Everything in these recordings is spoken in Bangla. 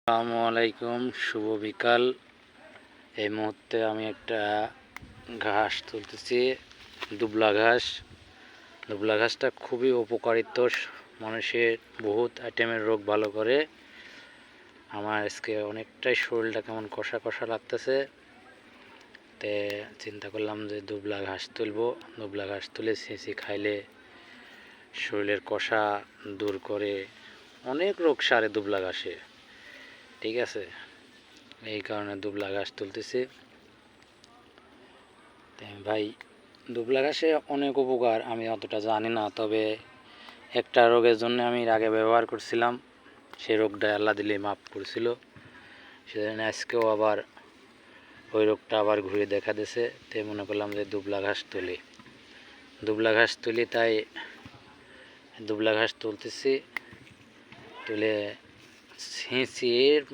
আসসালামু আলাইকুম, শুভ বিকাল। এই মুহূর্তে আমি একটা ঘাস তুলতেছি, দুবলা ঘাস। দুবলা ঘাসটা খুবই উপকারিত, মানুষের বহুত আইটেমের রোগ ভালো করে। আমার আজকে অনেকটাই শরীরটা কেমন কষা কষা লাগতেছে, তে চিন্তা করলাম যে দুবলা ঘাস তুলবো। দুবলা ঘাস তুলে ছেঁচি খাইলে শরীরের কষা দূর করে, অনেক রোগ সারে দুবলা ঘাসে। ঠিক আছে, এই কারণে দুবলা ঘাস তুলতেছি। ভাই, দুবলা ঘাসে অনেক উপকার, আমি অতটা জানি না, তবে একটা রোগের জন্য আমি এর আগে ব্যবহার করছিলাম, সেই রোগটা আল্লাহ দিলে মাফ করছিল। সেজন্য আজকেও আবার ওই রোগটা আবার ঘুরে দেখা দিয়েছে, তাই মনে করলাম যে দুবলা ঘাস তুলি, তাই দুবলা ঘাস তুলতেছি। তুলে ছেঁচি,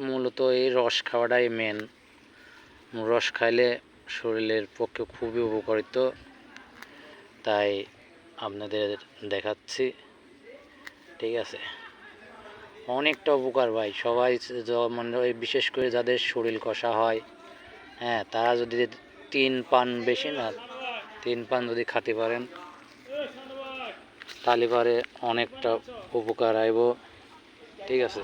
মূলত এই রস খাওয়াটাই মেন। রস খাইলে শরীরের পক্ষে খুবই উপকারিত, তাই আপনাদের দেখাচ্ছি। ঠিক আছে, অনেকটা উপকার ভাই। সবাই মানে বিশেষ করে যাদের শরীর কষা হয়, হ্যাঁ, তারা যদি 3 পান, বেশি না 3 পান যদি খাতে পারেন, তাহলে পারে অনেকটা উপকার আইব। ঠিক আছে,